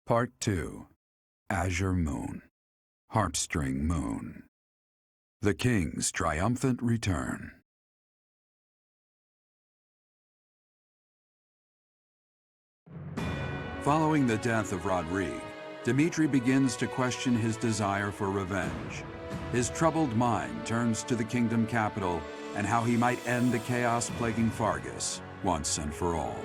Part 2. Azure Moon. Heartstring Moon. The King's Triumphant Return. Following the death of Rodrigue, Dmitri begins to question his desire for revenge. His troubled mind turns to the kingdom capital and how he might end the chaos plaguing Fargus once and for all.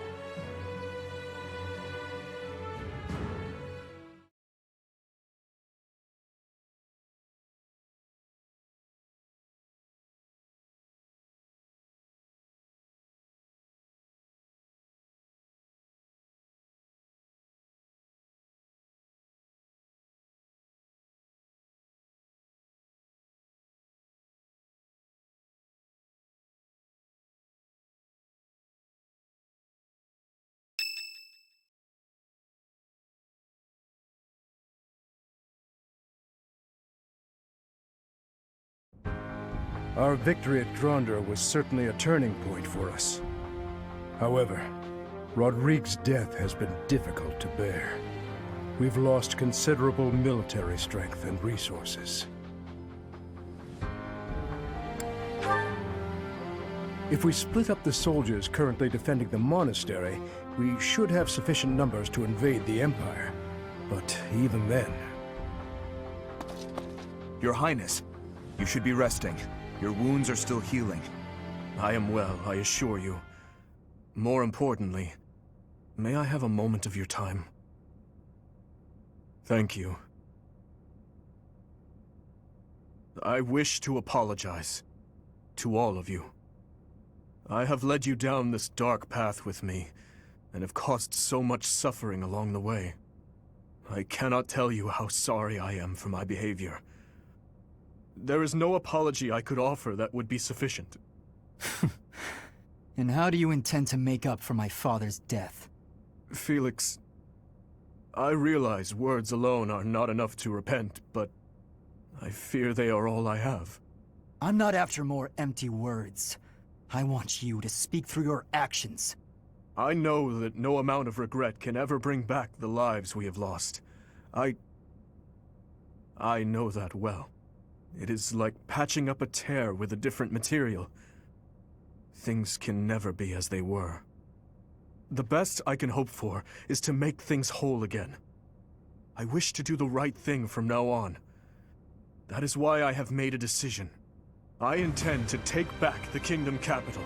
Our victory at Drondr was certainly a turning point for us. However, Rodrigue's death has been difficult to bear. We've lost considerable military strength and resources. If we split up the soldiers currently defending the monastery, we should have sufficient numbers to invade the Empire. But even then... Your Highness, you should be resting. Your wounds are still healing. I am well, I assure you. More importantly, may I have a moment of your time? Thank you. I wish to apologize to all of you. I have led you down this dark path with me, and have caused so much suffering along the way. I cannot tell you how sorry I am for my behavior. There is no apology I could offer that would be sufficient. And how do you intend to make up for my father's death? Felix, I realize words alone are not enough to repent, but I fear they are all I have. I'm not after more empty words. I want you to speak through your actions. I know that no amount of regret can ever bring back the lives we have lost. I know that well. It is like patching up a tear with a different material. Things can never be as they were. The best I can hope for is to make things whole again. I wish to do the right thing from now on. That is why I have made a decision. I intend to take back the kingdom capital.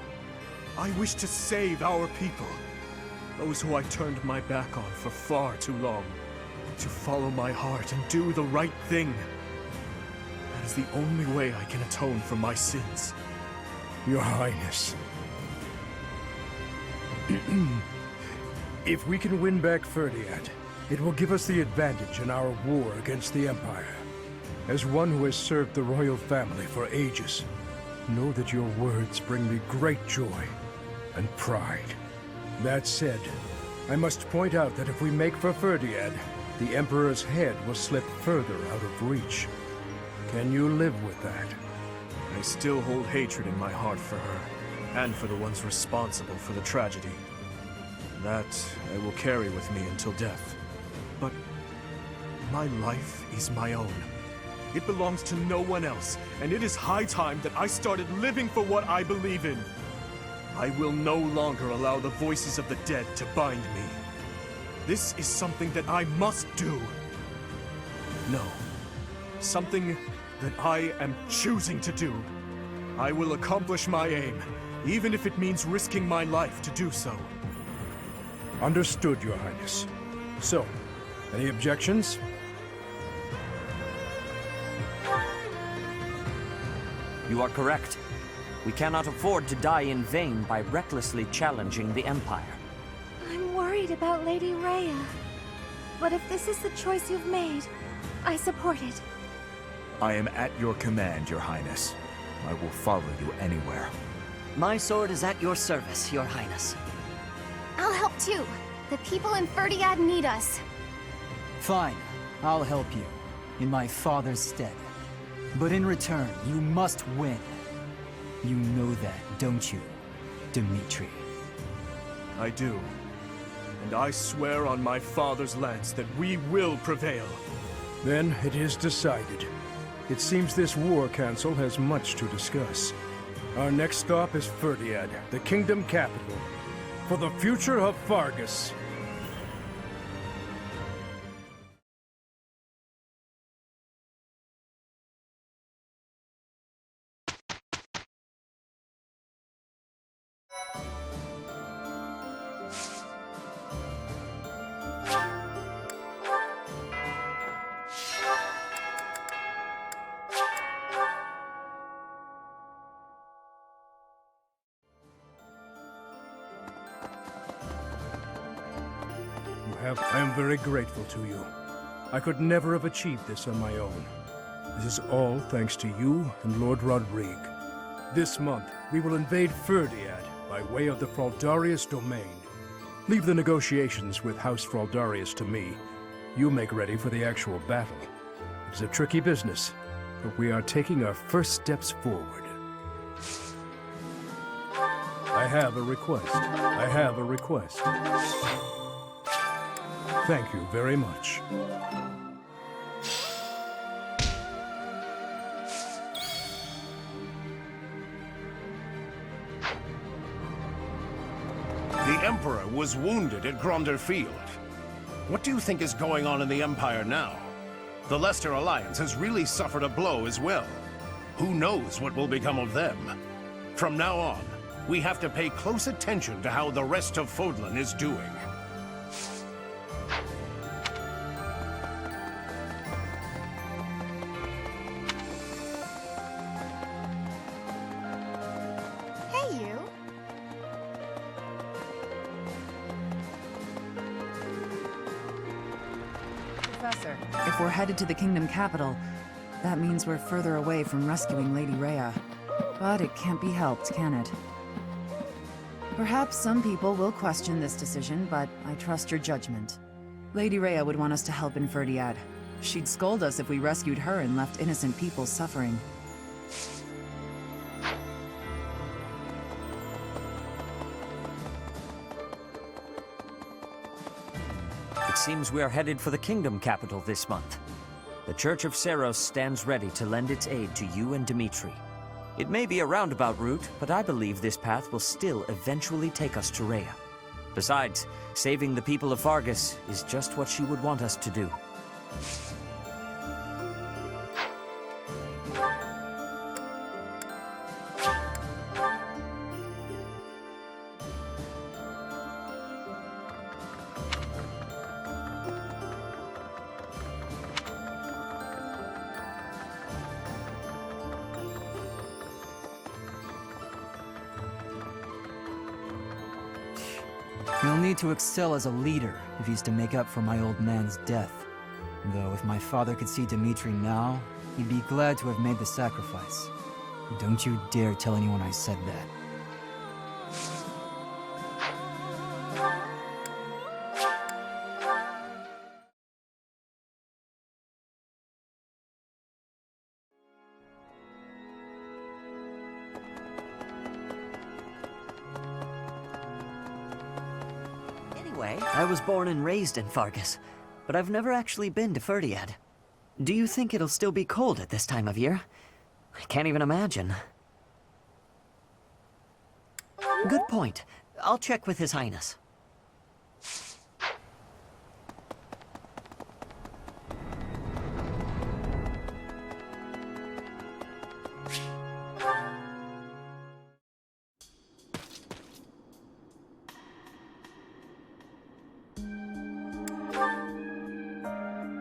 I wish to save our people, those who I turned my back on for far too long, to follow my heart and do the right thing. That is the only way I can atone for my sins. Your Highness. If we can win back Ferdiad, it will give us the advantage in our war against the Empire. As one who has served the royal family for ages, know that your words bring me great joy and pride. That said, I must point out that if we make for Ferdiad, the Emperor's head will slip further out of reach. Can you live with that? I still hold hatred in my heart for her, and for the ones responsible for the tragedy. That I will carry with me until death. But my life is my own. It belongs to no one else, and it is high time that I started living for what I believe in. I will no longer allow the voices of the dead to bind me. This is something that I must do. No, something that I am choosing to do. I will accomplish my aim, even if it means risking my life to do so. Understood, Your Highness. So, any objections? You are correct. We cannot afford to die in vain by recklessly challenging the Empire. I'm worried about Lady Rhea. But if this is the choice you've made, I support it. I am at your command, Your Highness. I will follow you anywhere. My sword is at your service, Your Highness. I'll help too. The people in Ferdiad need us. Fine, I'll help you, in my father's stead. But in return, you must win. You know that, don't you, Dmitri? I do. and I swear on my father's lance that we will prevail. Then it is decided. It seems this war council has much to discuss. Our next stop is Ferdiad, the kingdom capital, for the future of Fargus. I am very grateful to you. I could never have achieved this on my own. This is all thanks to you and Lord Rodrigue. This month, we will invade Ferdiad by way of the Fraldarius domain. Leave the negotiations with House Fraldarius to me. You make ready for the actual battle. It's a tricky business, but we are taking our first steps forward. I have a request. Thank you very much. The Emperor was wounded at Gronder Field. What do you think is going on in the Empire now? The Leicester Alliance has really suffered a blow as well. Who knows what will become of them? From now on, we have to pay close attention to how the rest of Fodlan is doing. Professor, if we're headed to the kingdom capital, that means we're further away from rescuing Lady Rhea. But it can't be helped, can it? Perhaps some people will question this decision, but I trust your judgment. Lady Rhea would want us to help in Ferdiad. She'd scold us if we rescued her and left innocent people suffering. It seems we are headed for the kingdom capital this month. The Church of Seros stands ready to lend its aid to you and Dimitri. It may be a roundabout route, but I believe this path will still eventually take us to Rhea. Besides, saving the people of Fargus is just what she would want us to do. He'll need to excel as a leader if he's to make up for my old man's death. Though if my father could see Dimitri now, he'd be glad to have made the sacrifice. Don't you dare tell anyone I said that. I was born and raised in Fargus, but I've never actually been to Ferdiad. Do you think it'll still be cold at this time of year? I can't even imagine. Good point. I'll check with His Highness.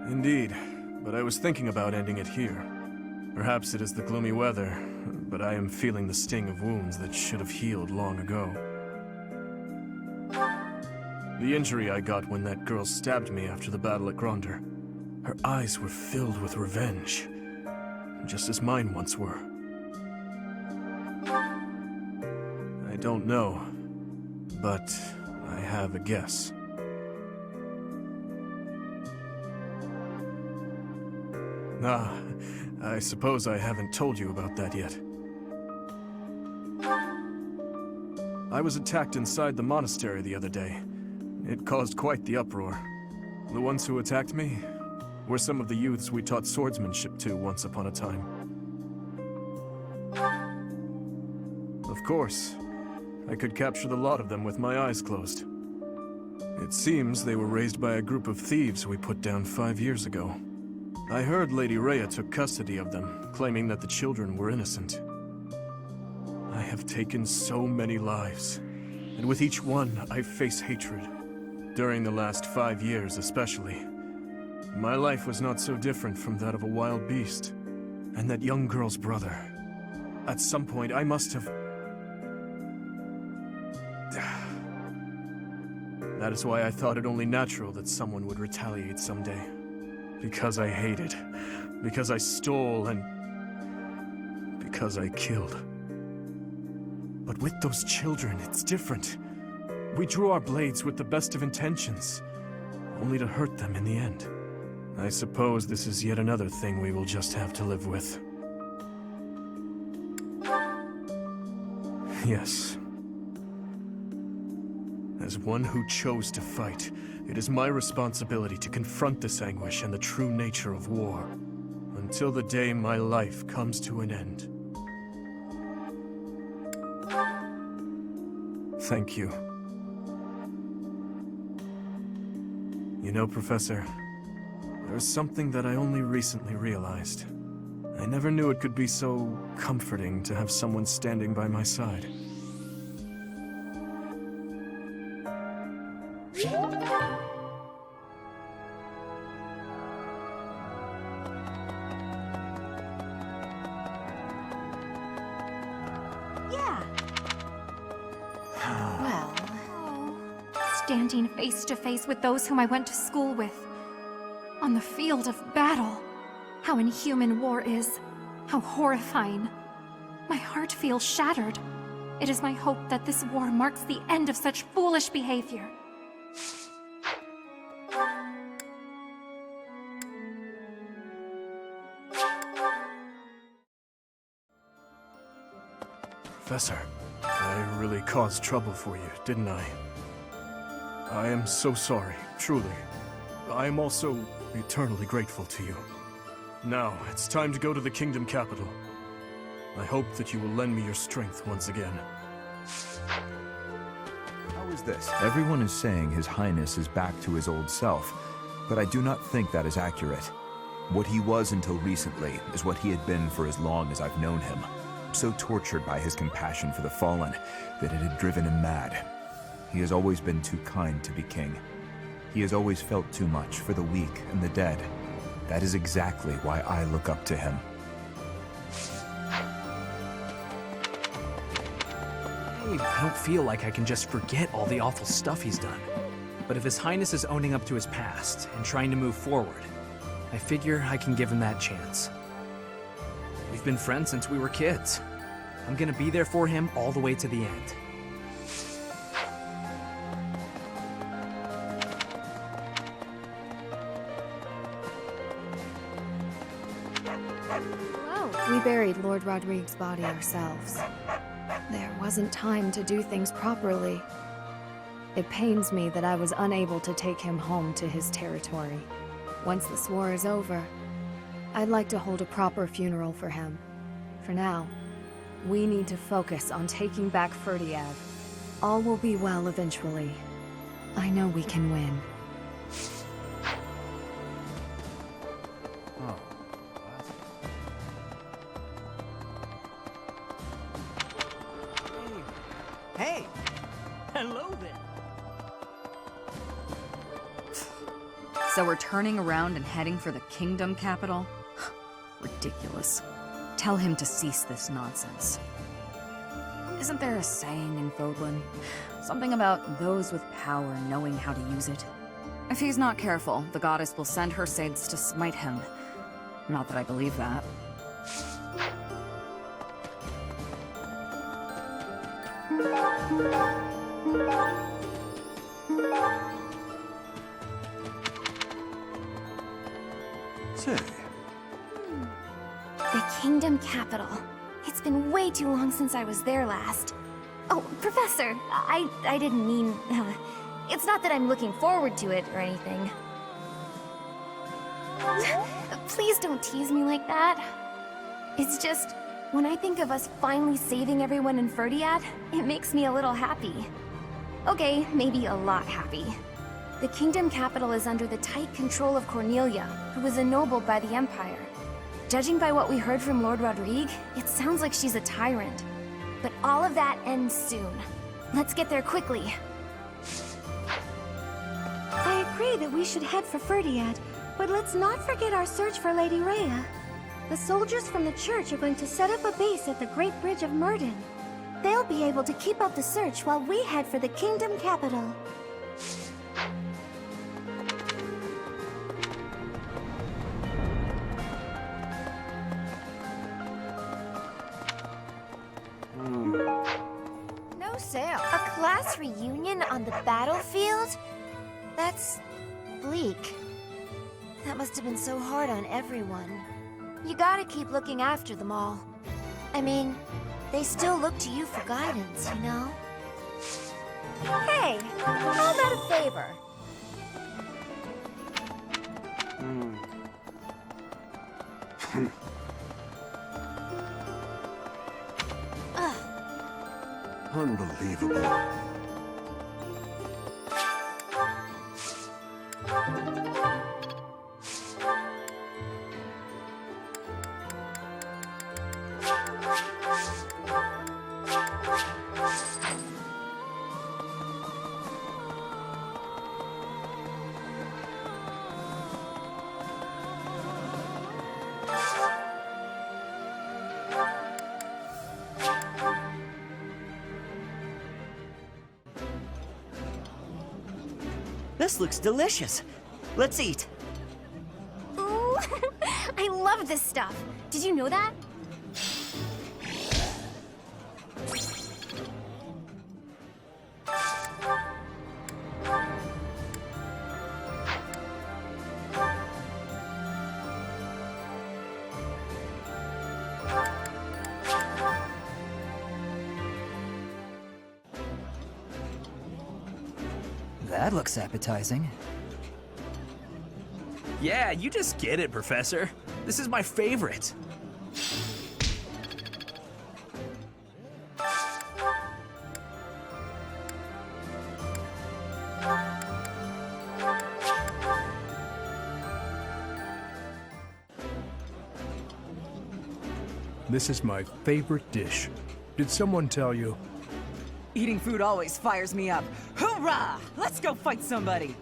Indeed, but I was thinking about ending it here. Perhaps it is the gloomy weather, but I am feeling the sting of wounds that should have healed long ago. The injury I got when that girl stabbed me after the battle at Gronder. Her eyes were filled with revenge, just as mine once were. I don't know, but I have a guess. Ah, I suppose I haven't told you about that yet. I was attacked inside the monastery the other day. It caused quite the uproar. The ones who attacked me were some of the youths we taught swordsmanship to once upon a time. Of course, I could capture the lot of them with my eyes closed. It seems they were raised by a group of thieves we put down 5 years ago. I heard Lady Rhea took custody of them, claiming that the children were innocent. I have taken so many lives, and with each one, I face hatred. During the last 5 years especially. My life was not so different from that of a wild beast. And that young girl's brother. At some point, I must have... That is why I thought it only natural that someone would retaliate someday. Because I hated. Because I stole and... because I killed. But with those children, it's different. We drew our blades with the best of intentions, only to hurt them in the end. I suppose this is yet another thing we will just have to live with. Yes. As one who chose to fight, it is my responsibility to confront this anguish and the true nature of war, until the day my life comes to an end. Thank you. You know, Professor, there's something that I only recently realized. I never knew it could be so comforting to have someone standing by my side. Yeah. Well, standing face to face with those whom I went to school with. On the field of battle. How inhuman war is. How horrifying. My heart feels shattered. It is my hope that this war marks the end of such foolish behavior. Professor, I really caused trouble for you, didn't I? I am so sorry, truly. I am also eternally grateful to you. Now, it's time to go to the Kingdom Capital. I hope that you will lend me your strength once again. How is this? Everyone is saying His Highness is back to his old self, but I do not think that is accurate. What he was until recently is what he had been for as long as I've known him. So tortured by his compassion for the fallen that it had driven him mad. He has always been too kind to be king. He has always felt too much for the weak and the dead. That is exactly why I look up to him. I don't feel like I can just forget all the awful stuff he's done. But if His Highness is owning up to his past and trying to move forward, I figure I can give him that chance. We've been friends since we were kids. I'm gonna be there for him all the way to the end. We buried Lord Rodrigue's body ourselves. There wasn't time to do things properly. It pains me that I was unable to take him home to his territory. Once this war is over, I'd like to hold a proper funeral for him. For now, we need to focus on taking back Ferdiad. All will be well eventually. I know we can win. Hey! Hello there! So we're turning around and heading for the Kingdom Capital? Ridiculous. Tell him to cease this nonsense. Isn't there a saying in Fodlan? Something about those with power knowing how to use it? If he's not careful, the goddess will send her saints to smite him. Not that I believe that. Say, The Kingdom Capital. It's been way too long since I was there last. Oh, Professor, I didn't mean... It's not that I'm looking forward to it or anything. Please don't tease me like that. It's just, when I think of us finally saving everyone in Ferdiad, it makes me a little happy. Okay, maybe a lot happy. The kingdom capital is under the tight control of Cornelia, who was ennobled by the Empire. Judging by what we heard from Lord Rodrigue, it sounds like she's a tyrant. But all of that ends soon. Let's get there quickly. I agree that we should head for Ferdiad, but let's not forget our search for Lady Rhea. The soldiers from the church are going to set up a base at the Great Bridge of Murden. They'll be able to keep up the search while we head for the kingdom capital. No sale. A class reunion on the battlefield? That's bleak. That must have been so hard on everyone. You gotta keep looking after them all. I mean, they still look to you for guidance, you know? Hey, how about a favor? Unbelievable. This looks delicious. Let's eat. Ooh, I love this stuff. Did you know that? That looks appetizing. Yeah, you just get it, Professor. This is my favorite. This is my favorite dish. Did someone tell you? Eating food always fires me up. Hoorah! Let's go fight somebody!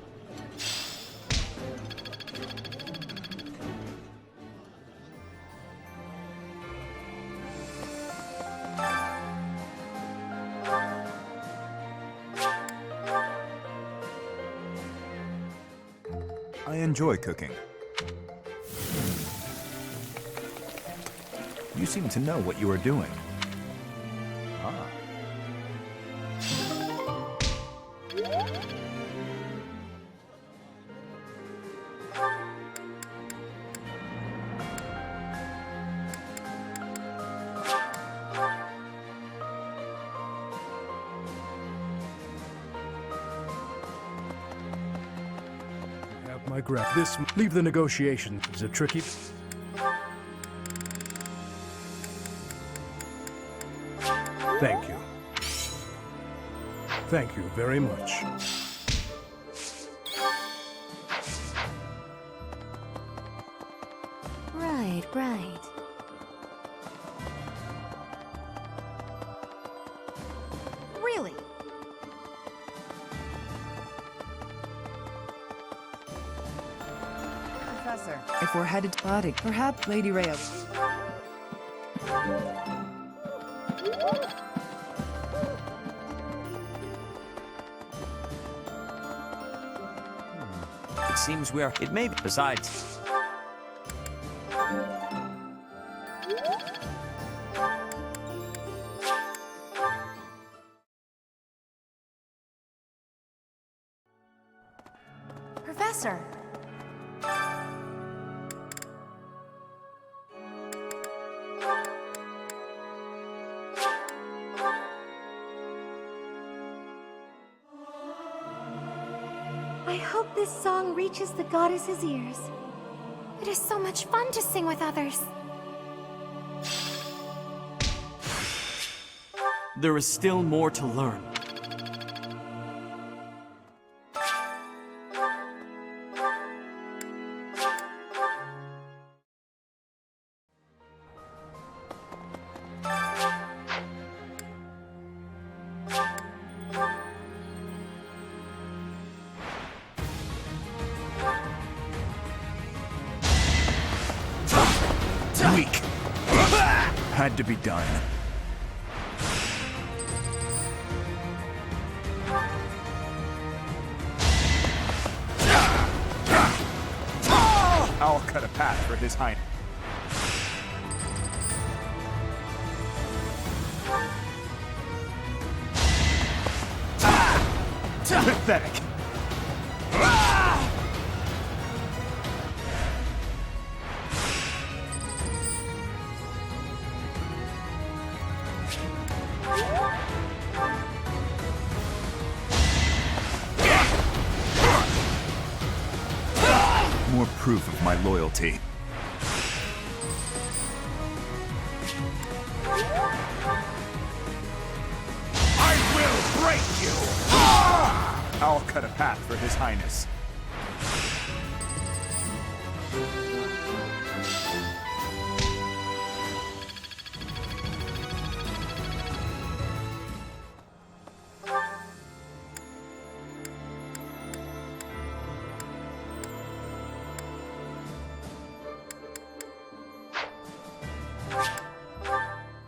I enjoy cooking. You seem to know what you are doing. Ah. Have my grab. This leave the negotiations. Is it tricky? Thank you. Thank you very much. Right, right. Really? Professor, if we're headed to Body, perhaps Lady Rhea. It seems we're... It may be... Besides... Professor. I hope this song reaches the goddess's ears. It is so much fun to sing with others. There is still more to learn. Weak. Had to be done. I'll cut a path for his highness. Pathetic. More proof of my loyalty. I will break you! I'll cut a path for his highness.